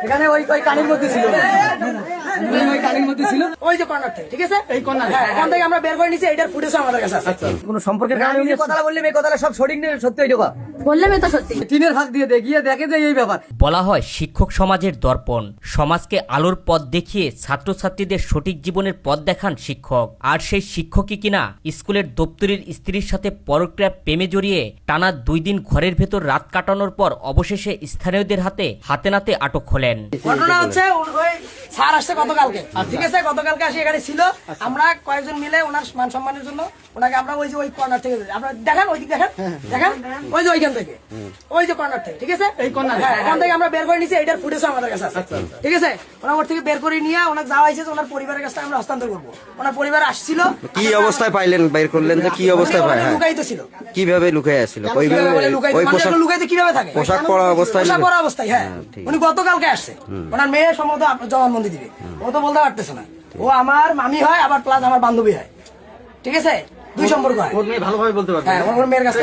এখানে ওই ওই কানির মধ্যে ছিল, ওই কানির মধ্যে ছিল ওই যে কর্নার থেকে, ঠিক আছে? এই কর্নার এখান থেকে আমরা বের করে নিছি, এটার ফুটেজও আমাদের কাছে আছে। কোনো সম্পর্কের কারণে উনি কথা বললেন, এই কথাটা সব সঠিক নেই, সত্যি এটা বললাম তো সত্যি। টিনের ফাঁক দিয়ে দেখিয়ে দেখে যে এই ব্যাপার। বলা হয় শিক্ষক সমাজের দর্পণ, সমাজকে আলোর পথ দেখিয়ে ছাত্রছাত্রীদের সঠিক জীবনের পথ দেখান শিক্ষক। আর সেই শিক্ষকই কিনা স্কুলের দপ্তরের স্ত্রীর সাথে পরক্রিয়া প্রেমে জড়িয়ে টানা 2 দিন ঘরের ভেতর রাত কাটানোর পর অবশেষে স্থানীয়দের হাতে নাতে আটক হলেন। ঘটনা হচ্ছে ওই স্যার আসছে গতকালকে, ঠিক আছে? গতকালকে আসি এখানে ছিল, আমরা কয়েকজন মিলে ওনার মান সম্মানের জন্য ওনাকে আমরা ওই যে ওই কর্নার থেকে, আপনারা দেখেন ওই দিক দেখেন, দেখেন ওই যে ওইখান থেকে, ওই যে কর্নার থেকে, ঠিক আছে? এই কর্নার এখান থেকে আমরা বের করে নিছি, এটার ফুটেজও আমাদের কাছে আছে, ঠিক আছে? ওনার ওর থেকে বের করে নিয়ে ওনাকে যাওয়া হয়েছে, ওনার পরিবারের কাছে আমরা হস্তান্তর করবো। ওনার পরিবার আসছিল। কি অবস্থায় পাইলেন, বাইর করলেন যে কি অবস্থায় পায়? লুকাইতে ছিল। কিভাবে লুকাই আসছিল? লুকাইতে কিভাবে থাকে? পোশাক পরা অবস্থায়, পোশাক পরা অবস্থায়। হ্যাঁ, উনি গতকালকে আসছে, ওনার মেয়ে সম্ভবত জবানবন্দি দিবে, ও তো বলতে পারতেছে না। ও আমার মামি হয়, আবার প্লাস আমার বান্ধবী হয়, ঠিক আছে? দুই সম্পর্ক হয়। ভালোভাবে বলতে পারবেন। হ্যাঁ, ওর মেয়ের কাছে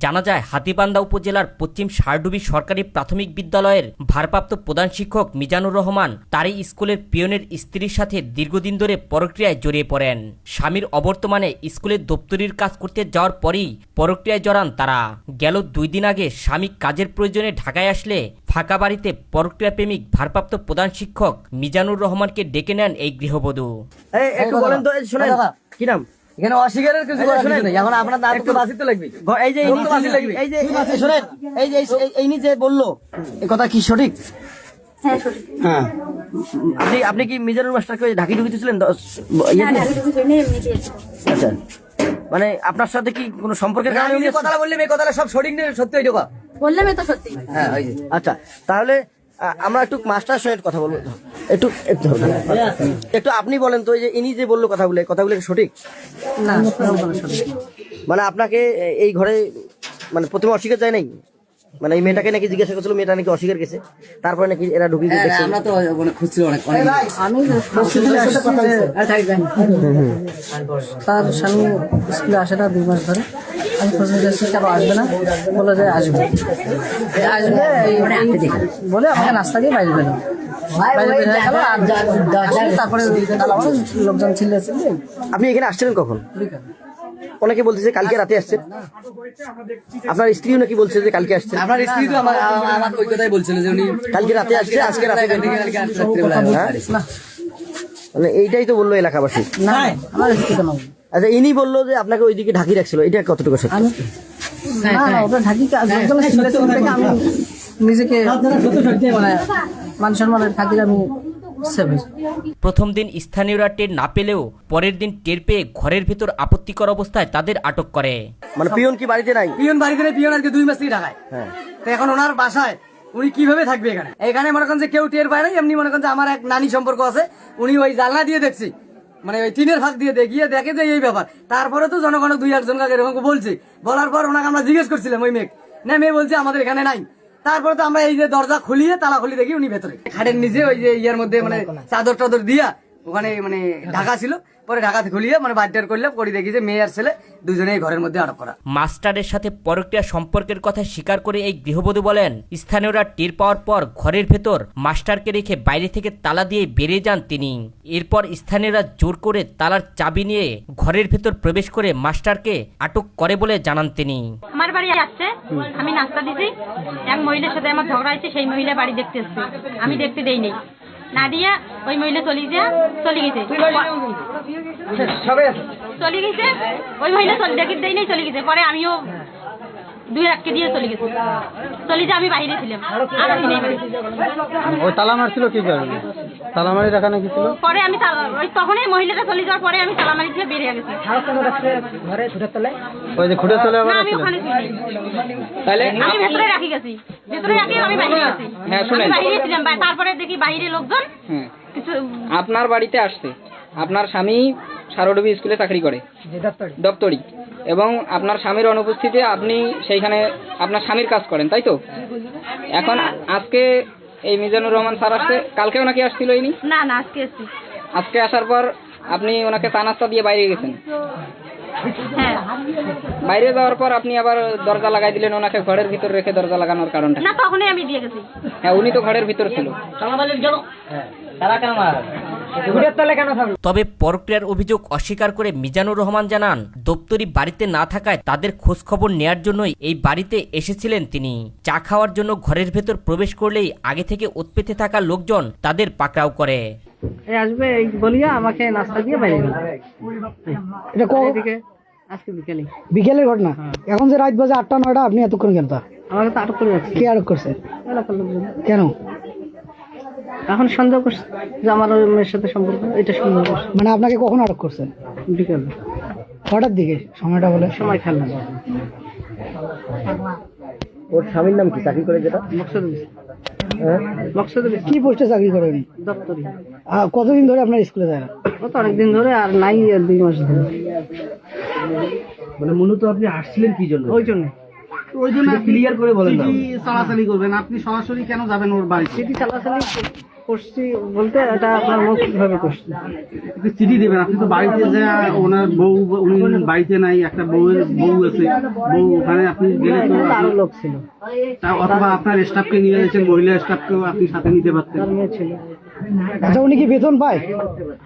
জানা যায় হাতীবান্ধা উপজেলার পশ্চিম সারডুবি সরকারি প্রাথমিক বিদ্যালয়ের ভারপ্রাপ্ত প্রধান শিক্ষক মিজানুর রহমান তারই স্কুলের পিয়নের স্ত্রীর সাথে দীর্ঘদিন ধরে পরক্রিয়ায় জড়িয়ে পড়েন। স্বামীর অবর্তমানে স্কুলের দপ্তরির কাজ করতে যাওয়ার পরই পরক্রিয়ায় জড়ান তারা। গেল 2 দিন আগে স্বামী কাজের প্রয়োজনে ঢাকায় আসলে ফাঁকা বাড়িতে পরক্রিয়া প্রেমিক ভারপ্রাপ্ত প্রধান শিক্ষক মিজানুর রহমানকে ডেকে নেন এই গৃহবধূ। একটু বলেন তো, শুনেন কি নাম? এখানে অস্বীকারের কিছু নেই, এখন আপনার দাঁত তো বাসি তো লাগবে। এই যে শুনেন, এই যে এই যে বললো, এই কথা কি সঠিক? হ্যাঁ সঠিক। হ্যাঁ, আপনি কি মিজানুর মাস্টারকে ঢাকি ঢুকিতেছিলেন? আচ্ছা, মানে আপনার সাথে কি কোনো সম্পর্কের কারণে উনি কথা বললেন, এই কথাটা সব সঠিক নেই, সত্যি এটা বললাম তো সত্যি। হ্যাঁ, আচ্ছা, তাহলে আমরা একটু মাস্টার সঙ্গে কথা বলবো। একটু আপনি বলেন তো, এই যে ইনি যে বললো কথাগুলো কি সঠিক? না, মানে আপনাকে এই ঘরে মানে প্রথমে অস্বীকার যায় নাই, মানে এই মেয়েটাকে নাকি জিজ্ঞাসা করছিল, মেয়েটা নাকি অস্বীকার গেছে, তারপরে নাকি এরা ঢুকে গেছে। আমরা তো অনেক খুঁজছিল, অনেক আমি তার স্বামী স্কুলে আসে না 2 মাস ধরে। আমি খোঁজ নিয়ে যাচ্ছি, কেন আসবে না? বলে যে আসবে বলে আমাকে নাস্তা দিয়ে বাইরে বেরো, তারপরে লোকজন ছিল। আপনি এখানে আসছিলেন কখন? অনেকে বলতেছে কালকে রাতে আসছেন, আপনার স্ত্রীও নাকি বলছে যে কালকে আসছেন। আপনার স্ত্রী তো আমার ওই কথাই বলছিল যে উনি কালকে রাতে আসছে, আজকে রাতে। মানে এইটাই তো বললো এলাকাবাসী। না, আমার স্ত্রী তো নয়। আচ্ছা, ইনি বললো যে আপনাকে ওইদিকে ঢাকি রাখছিল, এটা কতটুকু সত্যি? আমি নিজেকে মানে মান সম্মানের খাতিরে আমি প্রথম দিন স্থানীয়রা টের না পেলেও পরের দিন টের পেয়ে ঘরের ভেতর আপত্তিকর অবস্থায় তাদের আটক করে। মানে পিয়ন কি বাড়িতে নাই? পিয়ন বাড়িতে নেই, পিয়ন আজকে 2 মাস থেকে ঢাকায়। তো এখন ওনার বাসায় উনি কিভাবে থাকবে এখানে? এখানে মনে করেন যে কেউ টের পায় না। এমনি মনে করেন যে আমার এক নানি সম্পর্ক আছে, উনি ওই জানলা দিয়ে দেখছি, মানে ওই টিনের ফাঁক দিয়ে দেখিয়ে দেখে যে এই ব্যাপার। তারপরে তো জনগণ 2-1 জনকে এরকম বলছে, বলার পর ওনাকে আমরা জিজ্ঞেস করছিলাম ওই মেয়ে বলছে আমাদের এখানে নাই। তারপরে তো আমরা এই যে দরজা খুলিয়ে তালা খুলি দেখি উনি ভেতরে খাটের নিচে ওই যে ইয়ার মধ্যে মানে চাদর টাদর দিয়া ওখানে মানে ঢাকা ছিল। পরে ঢাকাতে খুলিয়ে মানে বাড়িটার করলাম, করে দেখি যে মেয়ে আর ছেলে দুজনেই ঘরের মধ্যে আটক করা। মাস্টারের সাথে পরক্রিয়া সম্পর্কের কথা স্বীকার করে এই গৃহবধূ বলেন, স্থানীয়রা টের পাওয়ার পর ঘরের ভেতর মাস্টারকে রেখে বাইরে থেকে তালা দিয়ে বেরিয়ে যান তিনি। এরপর স্থানীয়রা জোর করে তালার চাবি নিয়ে ঘরের ভেতর প্রবেশ করে মাস্টারকে আটক করে বলে জানান তিনি। আমার বাড়ি আসছে, আমি নাস্তা দিছি, এক মহিলার সাথে আমার ঝগড়া হয়েছে, সেই মহিলা বাড়ি দেখতে এসছে, আমি দেখতে দেইনি না দিয়া ওই মহিলা চলে গেছে, ওই মহিলা দেখতে দেয়নি, চলে গেছে। পরে আমিও 2-1 দিয়ে চলে গেছি, চলে যে আমি বাইরে ছিলাম। ওই তালা মারছিল কি কারণে? তালা মারি রাখা নাকি ছিল? পরে আমি ওই তখনই মহিলাটা চলে যাওয়ার পরে আমি তালা মারি দিয়ে বেরিয়ে গেছি। ওই যে খুঁড়ে চলে না, আমি ওখানে ছিলাম, আমি ভেতরে রাখি গেছি, ভেতরে রাখি আমি বাইরে গেছি, আমি বাইরে ছিলাম। তারপরে দেখি বাইরে লোকজন কিছু আপনার বাড়িতে আসছে। আপনার স্বামী সারডুবি স্কুলে চাকরি করে, দপ্তরি, এবং আপনার স্বামীর অনুপস্থিতিতে আপনি সেইখানে আপনার স্বামীর কাজ করেন, তাই তো? এখন আজকে এই মিজানুর রহমান স্যার আসছে, কালকেও নাকি আসছিল ইনি? না, আজকে এসেছি। আজকে আসার পর আপনি ওনাকে চা নাস্তা দিয়ে বাইরে গেছেন, হ্যাঁ। বাইরে যাওয়ার পর আপনি আবার দরজা লাগাই দিলেন, ওনাকে ঘরের ভিতর রেখে দরজা লাগানোর কারণটা কি? না, তখনই আমি দিয়ে গেছি। হ্যাঁ, উনি তো ঘরের ভিতর ছিল। তবে পরক্রিয়ার অভিযোগ অস্বীকার করে মিজানুর রহমান জানান, দপ্তরি বাড়িতে না থাকায় তাদের খোঁজ খবর নেয়ার জন্যই এই বাড়িতে এসেছিলেন তিনি। চা খাওয়ার জন্য ঘরের ভেতর প্রবেশ করলেই আগে থেকে উৎপেতে থাকা লোকজন তাদের পাকড়াও করে। আসবে এই বলিয়া আমাকে নাস্তা দিয়ে বাইরে গেল। এটা আজকে বিকেলে বিকেলের ঘটনা। এখন যে রাত বাজে 8টা 9টা, আপনি এতক্ষণ কেন? তা আমাকে তো আটক করে রাখছে। কে আটক করছে? এলাকার লোকজন। কেন? এখন সন্দেহ করছে যে আমার ওই মেয়ের সাথে সম্পর্ক, এটা সন্দেহ করছে। মানে আপনাকে কখন আটক করছে? বিকেলে কটার দিকে? সময়টা বলে। সময় খেয়াল না। ওর স্বামীর নাম কি, চাকরি করে যেটা? মকসদ হ্যাঁ? মকসদ কি পোস্টে চাকরি করেন? দপ্তরি। কতদিন ধরে আপনার স্কুলে যায় না? ও তো অনেকদিন ধরে, আর নাই 2 মাস ধরে। মানে মূলত আপনি আসছিলেন কি জন্য? ওই জন্য ওই জন্য ক্লিয়ার করে বলেন না। চালাচালি করবেন, আপনি সরাসরি কেন যাবেন ওর বাড়িতে? চিঠি চালাচালি করছি বলতে এটা আপনার মৌখিকভাবে করছি। একটু চিঠি দেবেন। আপনি তো বাড়িতে যে ওনার বউ, উনি বাড়িতে নাই, একটা বউ আছে, বউ ওখানে আপনি গেলে তো এখানে তো আরো লোক ছিল, অথবা আপনার স্টাফকে নিয়ে গেছেন, মহিলা স্টাফকেও আপনি সাথে নিতে পারতেন। তার মেয়ে ছিল। আচ্ছা, উনি কি বেতন পায়?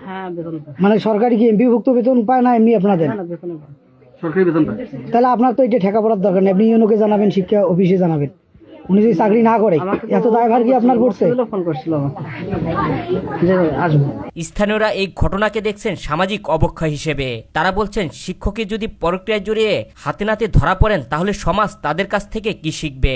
হ্যাঁ, বেতন পায়। মানে সরকারি কি এমপিভুক্ত বেতন পায় না এমনি আপনাদের? না, বেতন পায়। সরকারি বেতন পায়। তাহলে আপনার তো এটা ঠেকা পড়ার দরকার নেই। আপনি ইউনোকে জানাবেন, শিক্ষা অফিসে জানাবেন। উনি যদি চাকরি না করে, এত দায়ভার কি আপনার পড়ছে? ফোন করছিল আমাকে যে আসবো। স্থানীয়রা এই ঘটনাকে দেখছেন সামাজিক অবক্ষয় হিসেবে। তারা বলছেন, শিক্ষকের যদি পরক্রিয়ায় জড়িয়ে হাতে নাতে ধরা পড়েন তাহলে সমাজ তাদের কাছ থেকে কি শিখবে।